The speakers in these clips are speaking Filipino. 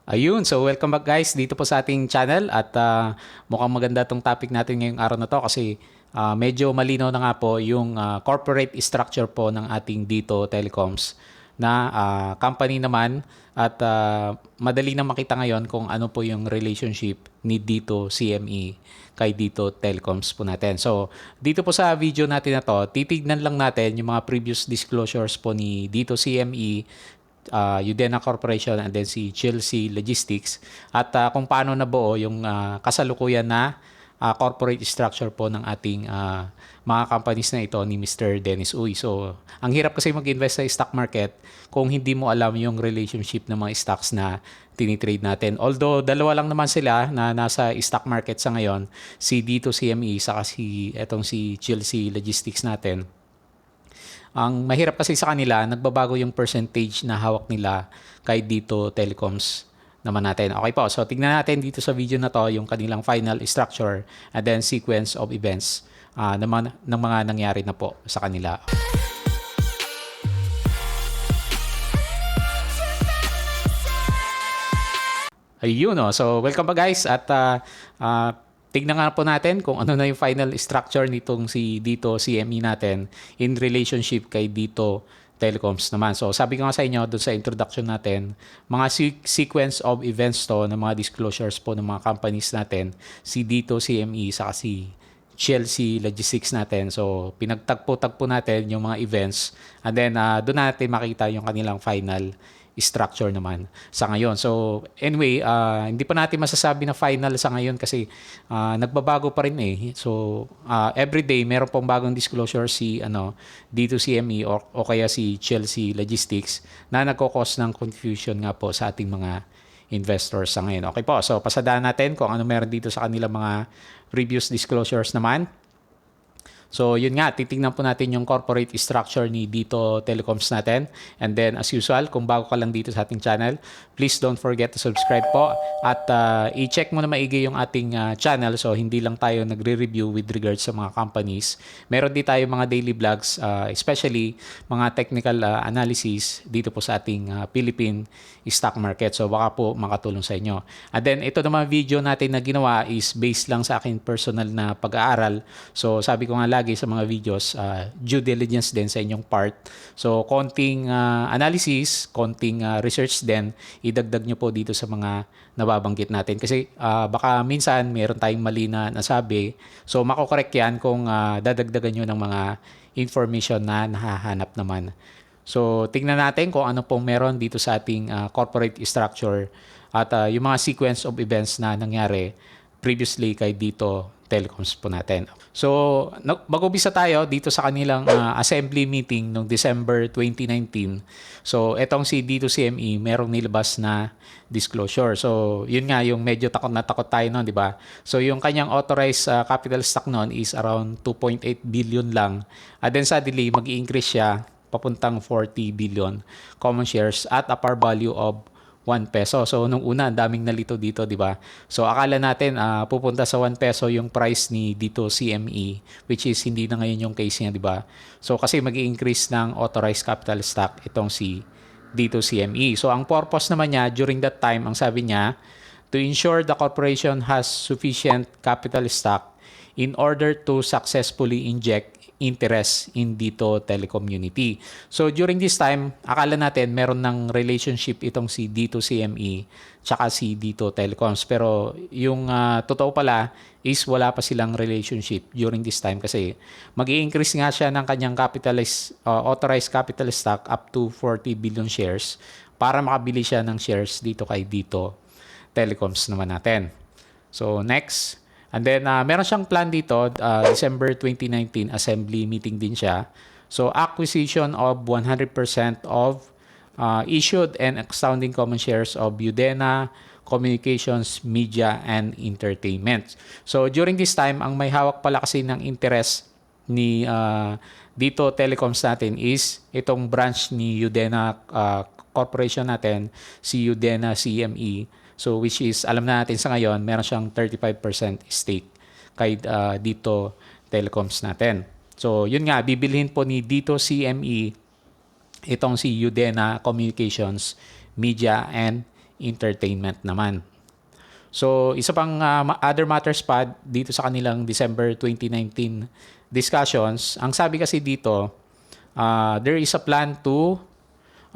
Ayun, so welcome back guys dito po sa ating channel at mukhang maganda tong topic natin ngayong araw na to kasi medyo malinaw na nga po yung corporate structure po ng ating Dito Telecoms na company naman at madali na makita ngayon kung ano po yung relationship ni Dito CME kay Dito Telecoms po natin. So dito po sa video natin na to, titignan lang natin yung mga previous disclosures po ni Dito CME, Udena Corporation and then si Chelsea Logistics at kung paano nabuo yung kasalukuyan na corporate structure po ng ating mga companies na ito ni Mr. Dennis Uy. So, ang hirap kasi mag-invest sa stock market kung hindi mo alam yung relationship ng mga stocks na tinitrade natin. Although, dalawa lang naman sila na nasa stock market sa ngayon, si Dito CME saka si Chelsea Logistics natin. Ang mahirap kasi sa kanila, nagbabago yung percentage na hawak nila kay Dito Telecoms naman natin. Okay po, so tignan natin dito sa video na to yung kanilang final structure and then sequence of events ng mga nangyari na po sa kanila. Ayun, no? So welcome pa guys at tignan nga po natin kung ano na yung final structure nitong si Dito CME natin in relationship kay Dito Telecoms naman. So sabi ko nga sa inyo doon sa introduction natin, mga sequence of events to ng mga disclosures po ng mga companies natin, si Dito CME sa si Chelsea Logistics natin. So pinagtagpo-tagpo natin yung mga events and then doon natin makita yung kanilang final structure naman sa ngayon. So anyway, hindi pa natin masasabi na final sa ngayon kasi nagbabago pa rin eh. So every day meron pong bagong disclosure si dito CME o kaya si Chelsea Logistics na nagko-cause ng confusion nga po sa ating mga investors sa ngayon. Okay po, so pasadaan natin kung ano meron dito sa kanilang mga previous disclosures naman. So yun nga, titingnan po natin yung corporate structure ni Dito Telecoms natin. And then as usual, kung bago ka lang dito sa ating channel, please don't forget to subscribe po. At i-check mo na maigi yung ating channel so hindi lang tayo nagre-review with regards sa mga companies. Meron din tayo mga daily vlogs, especially mga technical analysis dito po sa ating Philippine stock market. So baka po makatulong sa inyo. And then ito naman video natin na ginawa is based lang sa akin personal na pag-aaral. So sabi ko nga lagi sa mga videos, due diligence din sa inyong part. So, konting analysis, konting research din, idagdag nyo po dito sa mga nababanggit natin. Kasi baka minsan meron tayong mali na nasabi. So, makokorek yan kung dadagdagan nyo ng mga information na nahahanap naman. So, tingnan natin kung ano pong meron dito sa ating corporate structure at yung mga sequence of events na nangyari previously kay Dito Telecoms po natin. So, mag-umpisa tayo dito sa kanilang assembly meeting noong December 2019. So, etong si Dito CME, merong nilabas na disclosure. So, yun nga yung medyo takot na takot tayo noon, di ba? So, yung kanyang authorized capital stock noon is around 2.8 billion lang. And then suddenly, mag-i-increase siya papuntang 40 billion common shares at a par value of 1 peso. So, nung una, ang daming nalito dito, di ba? So, akala natin pupunta sa 1 peso yung price ni Dito CME, which is hindi na ngayon yung case niya, di ba? So, kasi mag-i-increase ng authorized capital stock itong si Dito CME. So, ang purpose naman niya during that time, ang sabi niya, to ensure the corporation has sufficient capital stock in order to successfully inject interest in Dito Telecom Unity. So during this time, akala natin meron ng relationship itong si Dito CME tsaka si Dito Telecoms. Pero yung totoo pala is wala pa silang relationship during this time kasi mag-i-increase nga siya ng kanyang authorized capital stock up to 40 billion shares para makabili siya ng shares dito kay Dito Telecoms naman natin. So next. And then, meron siyang plan dito, December 2019, assembly meeting din siya. So, acquisition of 100% of issued and outstanding common shares of Udena, Communications, Media, and Entertainment. So, during this time, ang may hawak pala kasi ng interest ni Dito Telecoms natin is itong branch ni Udena Corporation natin, si Udena CME. So which is, alam na natin sa ngayon, meron siyang 35% stake kay Dito Telecoms natin. So yun nga, bibilhin po ni Dito CME itong si Udena Communications, Media, and Entertainment naman. So, isa pang other matters pa dito sa kanilang December 2019 discussions. Ang sabi kasi dito, there is a plan to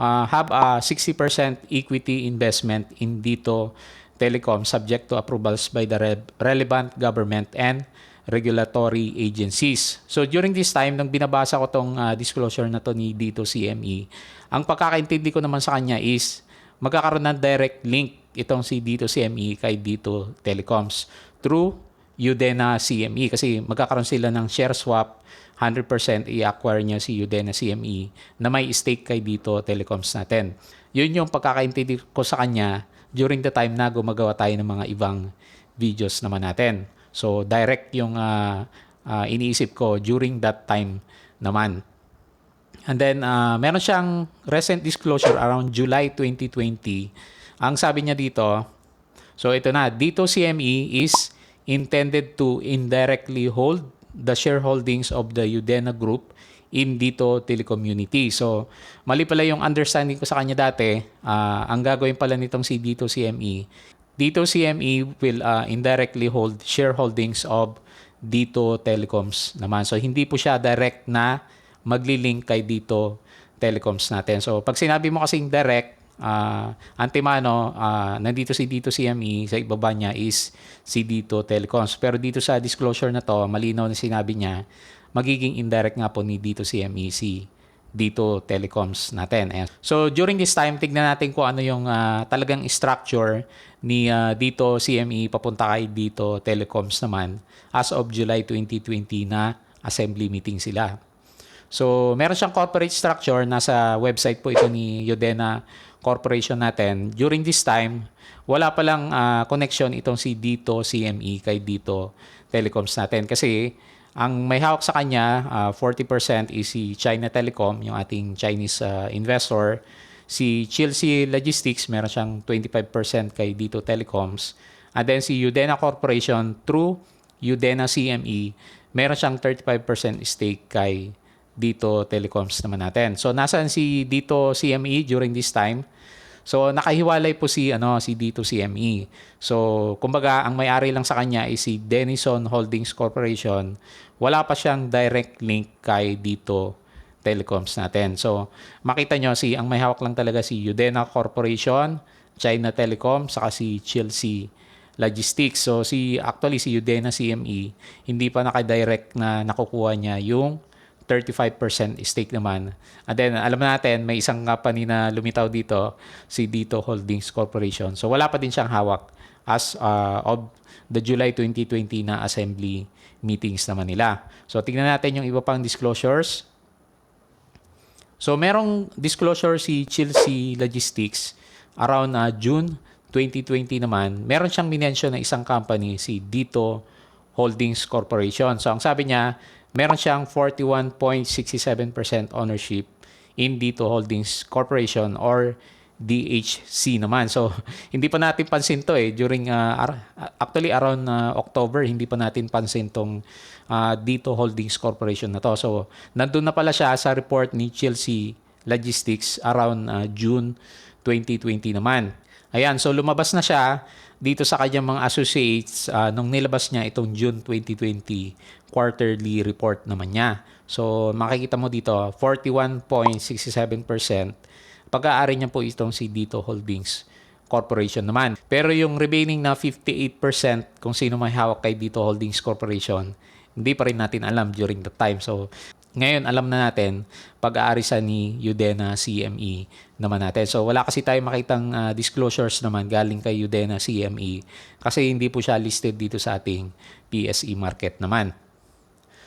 have a 60% equity investment in Dito Telecom subject to approvals by the relevant government and regulatory agencies. So during this time, nang binabasa ko tong disclosure na to ni Dito CME, ang pagkakaintindi ko naman sa kanya is magkakaroon ng direct link itong si Dito CME kay Dito Telecoms through Udena CME kasi magkakaroon sila ng share swap. 100% i-acquire niya si Udena CME na may stake kay Dito Telecoms natin. Yun yung pagkakaintindi ko sa kanya during the time na gumagawa tayo ng mga ibang videos naman natin. So, direct yung iniisip ko during that time naman. And then, meron siyang recent disclosure around July 2020. Ang sabi niya dito, so ito na, Dito CME is intended to indirectly hold the shareholdings of the Udena Group in Dito Telecommunity. So, mali pala yung understanding ko sa kanya dati. Ang gagawin pala nitong si Dito CME, Dito CME will indirectly hold shareholdings of Dito Telecoms naman. So, hindi po siya direct na magli-link kay Dito Telecoms natin. So, pag sinabi mo kasing direct, antemano, nandito si Dito CME, sa ibaba niya is si Dito Telecoms. Pero dito sa disclosure na to, malinaw na sinabi niya, magiging indirect nga po ni Dito CME si Dito Telecoms natin. Ayan. So during this time, tignan natin kung ano yung talagang structure ni Dito CME papunta kay Dito Telecoms naman as of July 2020 na assembly meeting sila. So meron siyang corporate structure, nasa website po ito ni Udena Corporation natin. During this time, wala palang connection itong si Dito CME kay Dito Telecoms natin kasi ang may hawak sa kanya, 40% is si China Telecom, yung ating Chinese investor. Si Chelsea Logistics, meron siyang 25% kay Dito Telecoms. And then si Udena Corporation through Udena CME, meron siyang 35% stake kay Dito Telecoms naman natin. So nasaan si Dito CME during this time? So nakahiwalay po si Dito CME. So kumbaga ang may-ari lang sa kanya is si Denison Holdings Corporation. Wala pa siyang direct link kay Dito Telecoms natin. So makita nyo ang may hawak lang talaga si Udena Corporation, China Telecom, saka si Chelsea Logistics. So actually si Udena CME hindi pa naka-direct na nakukuha niya yung 35% stake naman. And then, alam natin, may isang company na lumitaw dito, si Dito Holdings Corporation. So, wala pa din siyang hawak as of the July 2020 na assembly meetings naman nila. So, tingnan natin yung iba pang disclosures. So, merong disclosure si Chelsea Logistics around June 2020 naman. Meron siyang minention na isang company, si Dito Holdings Corporation. So, ang sabi niya, meron siyang 41.67% ownership in Dito Holdings Corporation or DHC naman. So, hindi pa natin pansin to during, actually around October, hindi pa natin pansin tong Dito Holdings Corporation na to. So, nandun na pala siya sa report ni Chelsea Logistics around June 2020 naman. Ayan, so lumabas na siya dito sa kanyang mga associates nung nilabas niya itong June 2020 quarterly report naman niya. So makikita mo dito 41.67% pag-aari niya po itong si Dito Holdings Corporation naman. Pero yung remaining na 58% kung sino may hawak kay Dito Holdings Corporation, hindi pa rin natin alam during the time. So ngayon, alam na natin, pag-aari sa ni Udena CME naman natin. So, wala kasi tayo makitang disclosures naman galing kay Udena CME kasi hindi po siya listed dito sa ating PSE market naman.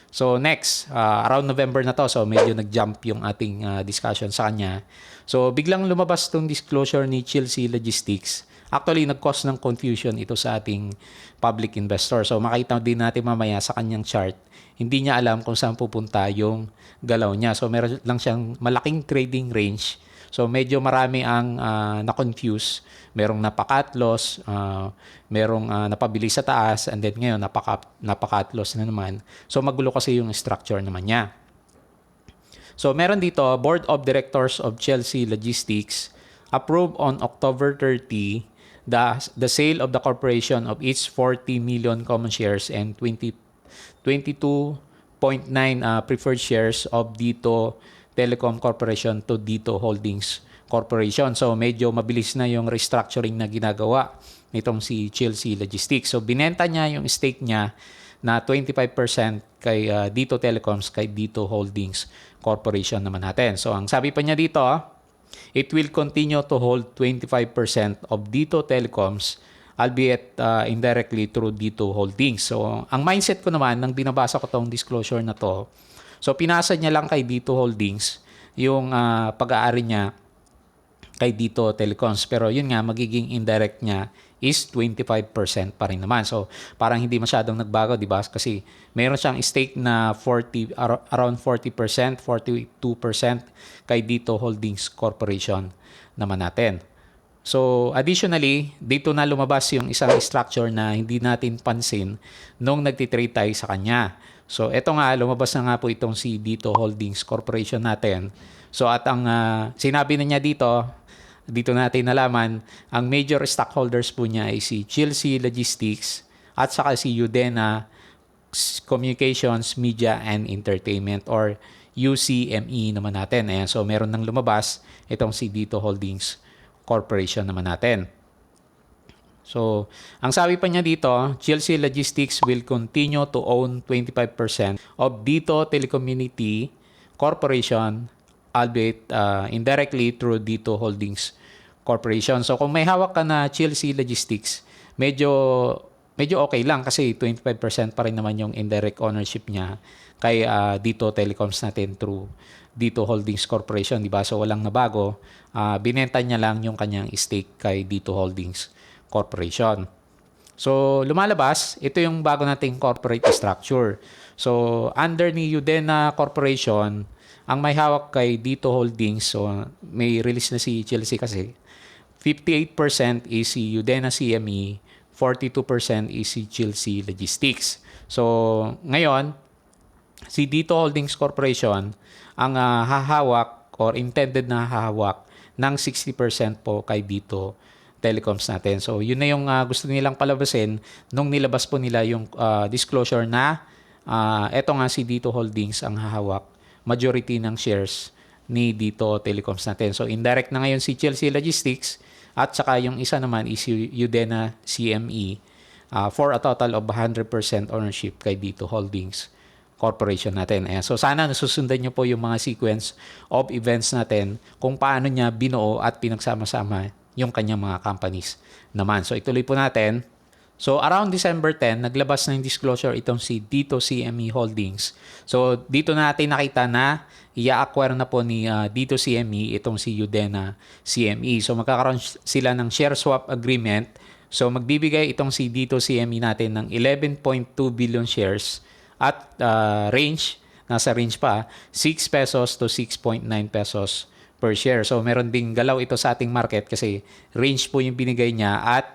So, next, around November na to, so medyo nag-jump yung ating discussion sa kanya. So, biglang lumabas tong disclosure ni Chelsea Logistics. Actually, nag-cause ng confusion ito sa ating public investor. So, makita din natin mamaya sa kanyang chart. Hindi niya alam kung saan pupunta yung galaw niya. So, meron lang siyang malaking trading range. So, medyo marami ang na-confuse. Merong napakat loss, merong napabili sa taas, and then ngayon napakat loss na naman. So, magulo kasi yung structure naman niya. So, meron dito, Board of Directors of Chelsea Logistics. approved on October 30 the sale of the corporation of its 40 million common shares and 22.9 preferred shares of Dito Telecom Corporation to Dito Holdings Corporation. So medyo mabilis na yung restructuring na ginagawa nitong si Chelsea Logistics. So binenta niya yung stake niya na 25% kay Dito Telecoms, kay Dito Holdings Corporation naman natin. So ang sabi pa niya dito, it will continue to hold 25% of Dito Telecoms, albeit indirectly through Dito Holdings. So ang mindset ko naman nang binabasa ko tong disclosure na to, so pinasa niya lang kay Dito Holdings yung pag-aari niya kay Dito Telecoms. Pero yun nga, magiging indirect niya is 25% pa rin naman. So parang hindi masyadong nagbago, di ba? Kasi meron siyang stake na around 40%, 42% kay Dito Holdings Corporation naman natin. So additionally, dito na lumabas yung isang structure na hindi natin pansin nung nagtitrade tayo sa kanya. So eto nga, lumabas na nga po itong si Dito Holdings Corporation natin. So at ang sinabi na niya dito natin nalaman, ang major stockholders po niya ay si Chelsea Logistics at saka si Udena Communications, Media and Entertainment or UCME naman natin. Ayan, so meron nang lumabas itong si Dito Holdings Corporation naman natin. So, ang sabi pa niya dito, Chelsea Logistics will continue to own 25% of Dito Telecommunity Corporation, albeit indirectly through Dito Holdings Corporation. So kung may hawak ka na Chelsea Logistics, medyo okay lang kasi 25% pa rin naman yung indirect ownership niya kay Dito Telecoms natin through Dito Holdings Corporation, di ba? So walang nabago. Binenta niya lang yung kanyang stake kay Dito Holdings Corporation. So lumalabas, ito yung bago nating corporate structure. So under ni Udena Corporation, ang may hawak kay Dito Holdings, so may release na si Chelsea kasi, 58% is si Udena CME, 42% is si Chelsea Logistics. So ngayon, si Dito Holdings Corporation ang hahawak or intended na hahawak ng 60% po kay Dito Telecoms natin. So yun na yung gusto nilang palabasin nung nilabas po nila yung disclosure na eto nga si Dito Holdings ang hahawak majority ng shares ni Dito Telecoms natin. So indirect na ngayon si Chelsea Logistics at saka yung isa naman is Udena CME for a total of 100% ownership kay Dito Holdings Corporation natin. Ayan. So sana nasusundan nyo po yung mga sequence of events natin kung paano niya binuo at pinagsama-sama yung kanyang mga companies naman. So ituloy po natin. So around December 10, naglabas ng disclosure itong si Dito CME Holdings. So dito natin nakita na i-acquire na po ni Dito CME itong si Udena CME. So magkakaroon sila ng share swap agreement. So magbibigay itong si Dito CME natin ng 11.2 billion shares at nasa range pa, 6 pesos to 6.9 pesos per share. So meron ding galaw ito sa ating market kasi range po yung binigay niya at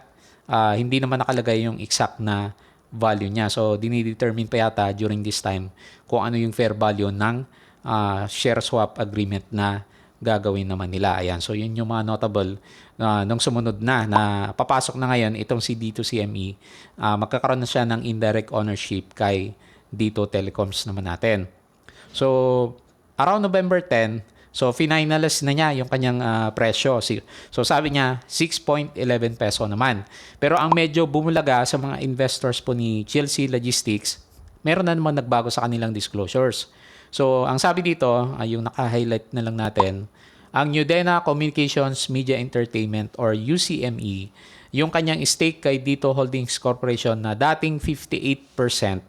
hindi naman nakalagay yung exact na value niya. So, dinidetermine pa yata during this time kung ano yung fair value ng share swap agreement na gagawin naman nila. Ayan. So, yun yung mga notable nung sumunod na papasok na ngayon itong si Dito CME. Magkakaroon na siya ng indirect ownership kay Dito Telecoms naman natin. So, around November 10, so, finalize na niya yung kanyang presyo. So, sabi niya, 6.11 peso naman. Pero ang medyo bumulaga sa mga investors po ni Chelsea Logistics, meron na naman nagbago sa kanilang disclosures. So, ang sabi dito, yung naka-highlight na lang natin, ang Udena Communications, Media Entertainment or UCME, yung kanyang stake kay Dito Holdings Corporation na dating 58%,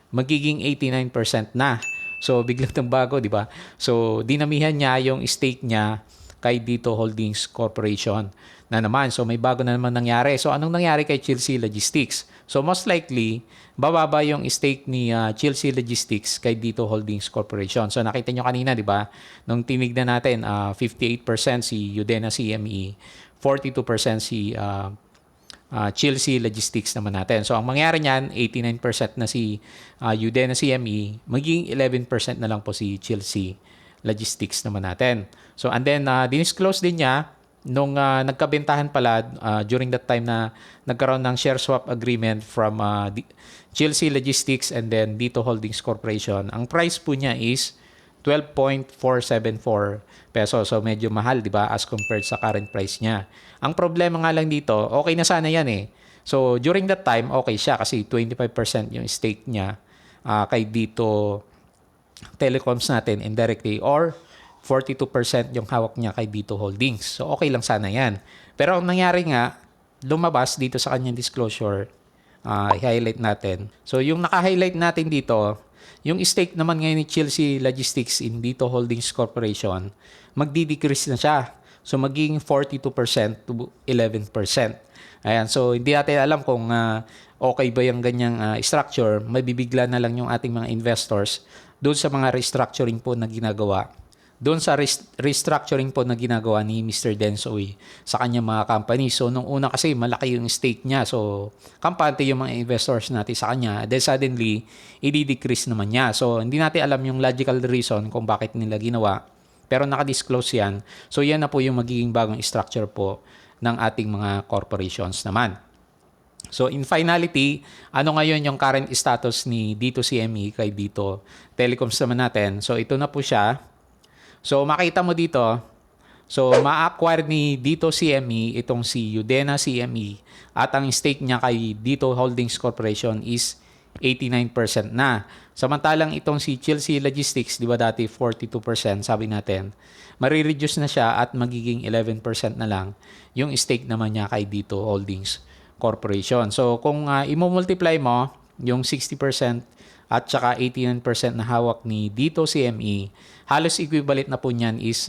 magiging 89% na. So, biglang ng bago, di ba? So, dinamihan niya yung stake niya kay Dito Holdings Corporation na naman. So, may bago na naman nangyari. So, anong nangyari kay Chelsea Logistics? So, most likely, bababa yung stake ni Chelsea Logistics kay Dito Holdings Corporation. So, nakita nyo kanina, di ba? Nung tinignan natin, 58% si Udena CME, 42% si Chelsea Logistics naman natin. So, ang mangyari niyan, 89% na si Udena CME, magiging 11% na lang po si Chelsea Logistics naman natin. So, and then, dinisclose din niya nung nagkabentahan pala during that time na nagkaroon ng share swap agreement from GLC Logistics and then Dito Holdings Corporation. Ang price po niya is 12.474 pesos. So medyo mahal, 'di ba, as compared sa current price niya. Ang problema nga lang dito, okay na sana 'yan eh. So during that time, okay siya kasi 25% yung stake niya kay Dito Telecoms natin indirectly, or 42% yung hawak niya kay Dito Holdings. So okay lang sana 'yan. Pero ang nangyari nga, lumabas dito sa kanyang disclosure, i-highlight natin. So yung naka-highlight natin dito, yung stake naman ngayon ni Chelsea Logistics in Dito Holdings Corporation, magdi-decrease na siya. So magiging 42% to 11%. Ayan, so hindi natin alam kung okay ba yung ganyang structure. Mabibigla na lang yung ating mga investors doon sa mga restructuring po na ginagawa. Doon sa restructuring po na ginagawa ni Mr. Dennis Uy sa kanyang mga company. So, nung una kasi malaki yung stake niya. So, kampante yung mga investors natin sa kanya. Then suddenly, i-decrease naman niya. So, hindi natin alam yung logical reason kung bakit nila ginawa. Pero naka-disclose yan. So, yan na po yung magiging bagong structure po ng ating mga corporations naman. So, in finality, ano ngayon yung current status ni Dito CME kay Dito Telecoms naman natin? So, ito na po siya. So, makita mo dito, so ma-acquire ni Dito CME itong si Udena CME at ang stake niya kay Dito Holdings Corporation is 89% na. Samantalang itong si Chelsea Logistics, di ba dati 42%, sabi natin, marireduce na siya at magiging 11% na lang yung stake naman niya kay Dito Holdings Corporation. So, kung i-multiply mo yung 60% at saka 89% na hawak ni Dito CME, halos equivalent na po niyan is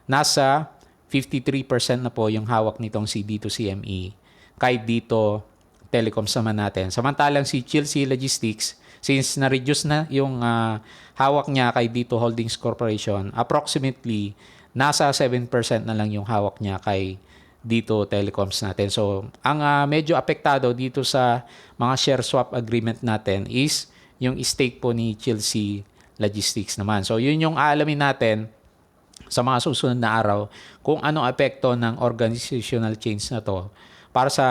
nasa 53% na po yung hawak nitong si Dito CME kay Dito Telecoms naman natin. Samantalang si Chelsea Logistics, since na-reduce na yung hawak niya kay Dito Holdings Corporation, approximately nasa 7% na lang yung hawak niya kay Dito Telecoms natin. So, ang medyo apektado dito sa mga share swap agreement natin is yung stake po ni Chelsea Logistics naman. So, yun yung aalamin natin sa mga susunod na araw kung anong epekto ng organizational change na to para sa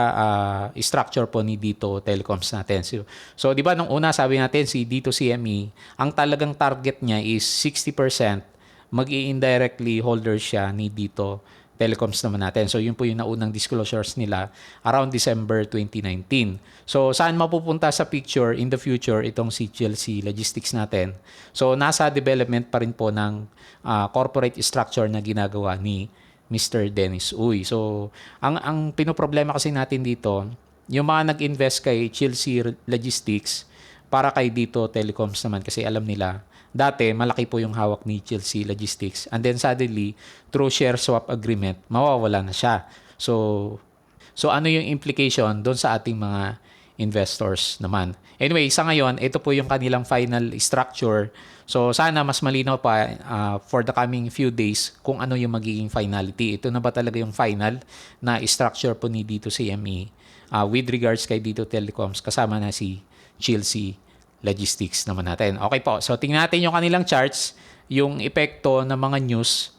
structure po ni Dito Telecoms natin. So, di ba nung una sabi natin si Dito CME, ang talagang target niya is 60% mag-i-indirectly holder siya ni Dito Telecoms naman natin. So, yun po yung naunang disclosures nila around December 2019. So, saan mapupunta sa picture in the future itong si Chelsea Logistics natin? So, nasa development pa rin po ng corporate structure na ginagawa ni Mr. Dennis Uy. So, ang pinoproblema kasi natin dito, yung mga nag-invest kay Chelsea Logistics para kay Dito Telecoms naman kasi alam nila, dati malaki po yung hawak ni Chelsea Logistics and then suddenly, through share swap agreement, mawawala na siya. So ano yung implication doon sa ating mga investors naman? Anyway, sa ngayon, ito po yung kanilang final structure. So, sana mas malinaw pa for the coming few days kung ano yung magiging finality. Ito na ba talaga yung final na structure po ni Dito CME with regards kay Dito Telecoms kasama na si Chelsea Logistics naman natin. Okay po, so tingnan natin yung kanilang charts, yung epekto ng mga news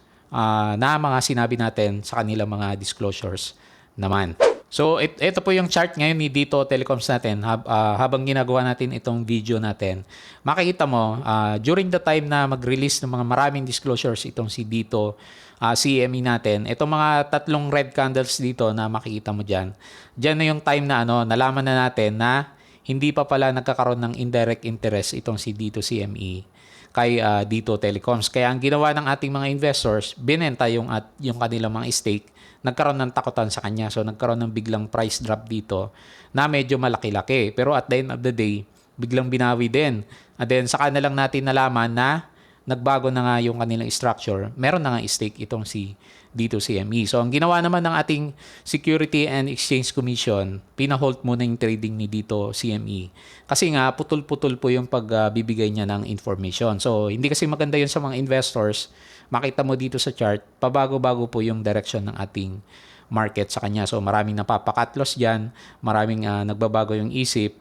na mga sinabi natin sa kanilang mga disclosures naman. So, ito po yung chart ngayon ni Dito Telecoms natin habang ginagawa natin itong video natin. Makikita mo, during the time na mag-release ng mga maraming disclosures itong si Dito CME natin, itong mga tatlong red candles dito na makikita mo dyan, dyan na yung time na nalaman na natin na hindi pa pala nagkakaroon ng indirect interest itong si Dito CME kay Dito Telecoms. Kaya ang ginawa ng ating mga investors, binenta yung kanilang mga stake, nagkaroon ng takutan sa kanya. So nagkaroon ng biglang price drop dito na medyo malaki-laki. Pero at the end of the day, biglang binawi din. And then saka na lang natin nalaman na nagbago na nga yung kanilang structure. Meron na nga stake itong si Dito CME. So, ang ginawa naman ng ating Security and Exchange Commission, pinahold muna yung trading ni Dito CME. Kasi nga, putol-putol po yung pagbibigay niya ng information. So, hindi kasi maganda yun sa mga investors. Makita mo dito sa chart, pabago-bago po yung direction ng ating market sa kanya. So, maraming napapakatlos dyan, maraming nagbabago yung isip.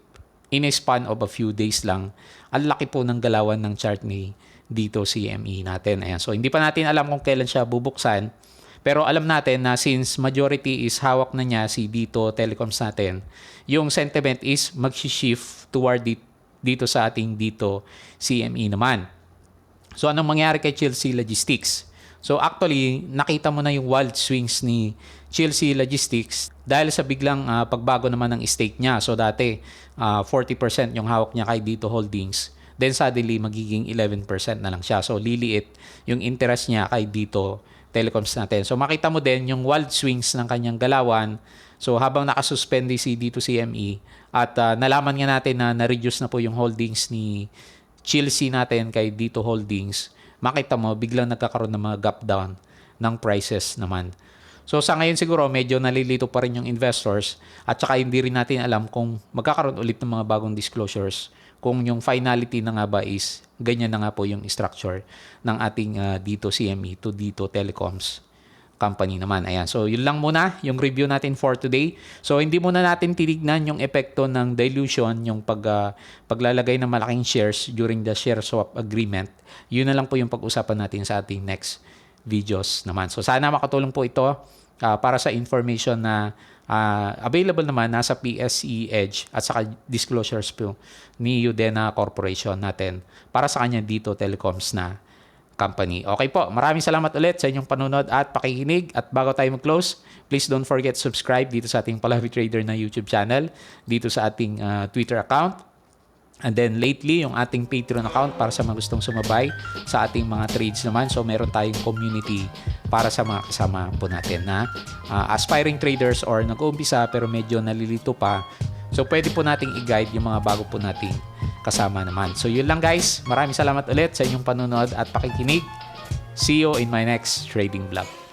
In a span of a few days lang, ang laki po ng galawan ng chart ni Dito CME natin. Ayan. So, hindi pa natin alam kung kailan siya bubuksan. Pero alam natin na since majority is hawak na niya si Dito Telecoms natin, yung sentiment is mag-shift toward dito sa ating Dito CME naman. So anong mangyari kay Chelsea Logistics? So actually, nakita mo na yung wild swings ni Chelsea Logistics dahil sa biglang pagbago naman ng stake niya. So dati 40% yung hawak niya kay Dito Holdings. Then suddenly magiging 11% na lang siya. So liliit yung interest niya kay Dito Telecoms natin. So makita mo din yung wild swings ng kanyang galawan. So habang nakasuspende si Dito CME at nalaman nga natin na na-reduce na po yung holdings ni Chelsea natin kay Dito Holdings, makita mo biglang nagkakaroon ng mga gap down ng prices naman. So sa ngayon siguro medyo nalilito pa rin yung investors at saka hindi rin natin alam kung magkakaroon ulit ng mga bagong disclosures, kung yung finality na nga ba is ganyan na nga po yung structure ng ating Dito CME to Dito Telecoms company naman. Ayan. So yun lang muna yung review natin for today. So hindi muna natin tinignan yung epekto ng dilution, yung paglalagay ng malaking shares during the share swap agreement. Yun na lang po yung pag-usapan natin sa ating next videos naman. So sana makatulong po ito para sa information na available naman nasa PSE Edge at saka disclosures po ni Udena Corporation natin para sa kanya Dito Telecoms na company. Okay po, maraming salamat ulit sa inyong panunod at pakikinig. At bago tayo mag-close, please don't forget to subscribe dito sa ating Palawi Trader na YouTube channel, dito sa ating Twitter account, and then lately yung ating Patreon account para sa mga gustong sumabay sa ating mga trades naman. So meron tayong community para sa mga kasama po natin na aspiring traders or nag-uumpisa pero medyo nalilito pa. So pwede po nating i-guide yung mga bago po nating kasama naman. So yun lang guys. Maraming salamat ulit sa inyong panunod at pakikinig. See you in my next trading vlog.